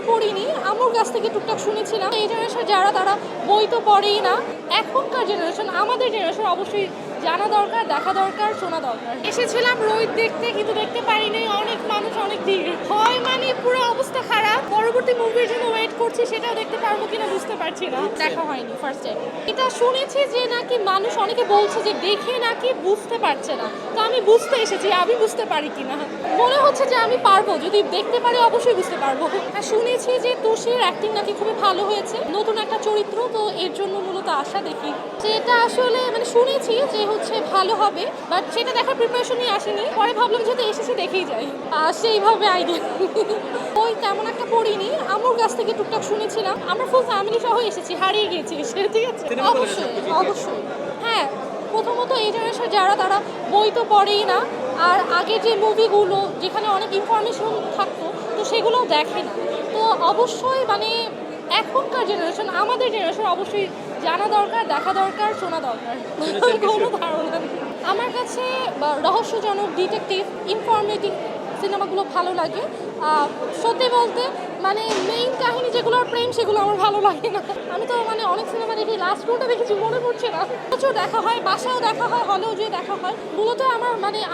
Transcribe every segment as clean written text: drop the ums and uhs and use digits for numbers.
একটা পড়িনি, আম্মুর কাছ থেকে টুকটাক শুনেছিলাম। এই জেনারেশন যারা তারা বই তো পড়েই না। এখনকার জেনারেশন, আমাদের জেনারেশন অবশ্যই জানা দরকার, দেখা দরকার, শোনা দরকার। এসেছিলাম রোহিত দেখতে, কিন্তু দেখতে পারিনি। অনেক মানুষ, অনেক ভিড় হয়, মানে পুরো অবস্থা খারাপ। পরবর্তী মুভির জন্য ওয়েট করছি, সেটাও দেখতে পারবো কিনা বুঝতে পারছি না। দেখা হয়নি ফার্স্ট টাইম। এটা শুনেছি যে নাকি মানুষ অনেকে বলছে যে দেখে নাকি বুঝতে পারছে না। তো আমি বুঝতে এসেছি, আমি বুঝতে পারি কিনা। মনে হচ্ছে যে আমি পারবো, যদি দেখতে পারি অবশ্যই বুঝতে পারবো। আর শুনেছি যে তুষির অ্যাক্টিং নাকি খুবই ভালো হয়েছে, নতুন একটা চরিত্র, তো এর জন্য মূলত আশা দেখি। যেটা আসলে মানে শুনেছি যে হচ্ছে ভালো হবে, বাট সেটা দেখার প্রিপারেশন নিয়ে আসেনি। পরে ভাবলাম যেহেতু এসেছি দেখেই যাই, সেইভাবে আইডিয়া। ওই তেমন একটা পড়িনি, আম্মুর কাছ থেকে টুকটাক শুনেছিলাম। আমরা ফুল ফ্যামিলি সহ এসেছি, হারিয়ে গিয়েছি এসে, ঠিক আছে। অবশ্যই অবশ্যই, হ্যাঁ। প্রথমত এই জেনারেশন যারা তারা বই তো পড়েই না, আর আগের যে মুভিগুলো যেখানে অনেক ইনফরমেশন থাকতো তো সেগুলোও দেখে না। তো অবশ্যই মানে এখনকার জেনারেশন, আমাদের জেনারেশন অবশ্যই জানা দরকার, দেখা দরকার, শোনা দরকার। কোনো ধারণা নেই। আমার কাছে রহস্যজনক, ডিটেকটিভ, ইনফরমেটিভ সিনেমাগুলো ভালো লাগে। সত্যি বলতে মানে মেইন কাহিনী যেগুলোর প্রেম, সেগুলো আমার ভালো লাগে না। আমি তো মানে অনেক সিনেমা দেখি, লাস্ট কোনটা দেখেছি মনে পড়ছে না। প্রচুর দেখা হয়, বাসাও দেখা হয়, হলেও যে দেখা হয়। মূলত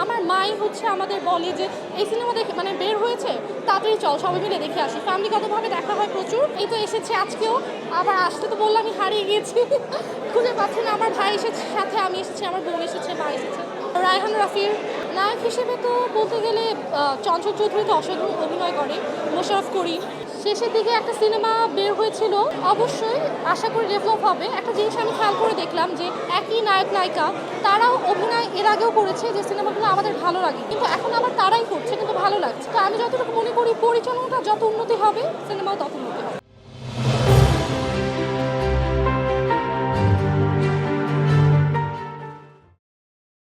আমার মাই হচ্ছে আমাদের বলে যে এই সিনেমা দেখে মানে বের হয়েছে, তাড়াতাড়ি চল সবাই মিলে দেখে আসি। ফ্যামিলিগতভাবে দেখা হয় প্রচুর। এই তো এসেছে আজকেও, আবার আসতে তো বললাম আমি হারিয়ে গিয়েছি, খুঁজে পাচ্ছি না। আমার ভাই এসেছে সাথে, আমি এসেছি, আমার বোন এসেছে, মা এসেছে। রায়হান রাফির নায়ক হিসেবে তো বলতে গেলে চঞ্চল চৌধুরী তো অসাধারণ অভিনয় করে, মোশাররফ করিম। শেষের দিকে একটা সিনেমা বের হয়েছিল, অবশ্যই আশা করি ডেভেলপ হবে। একটা জিনিস আমি খেয়াল করে দেখলাম যে একই নায়ক নায়িকা তারাও অভিনয় এর আগেও করেছে, যে সিনেমাগুলো আমাদের ভালো লাগে, কিন্তু এখন আবার তারাই করছে, কিন্তু ভালো লাগছে। তো আমি যতটুকু মনে করি পরিচালনাটা যত উন্নতি হবে, সিনেমাও তত উন্নতি হবে।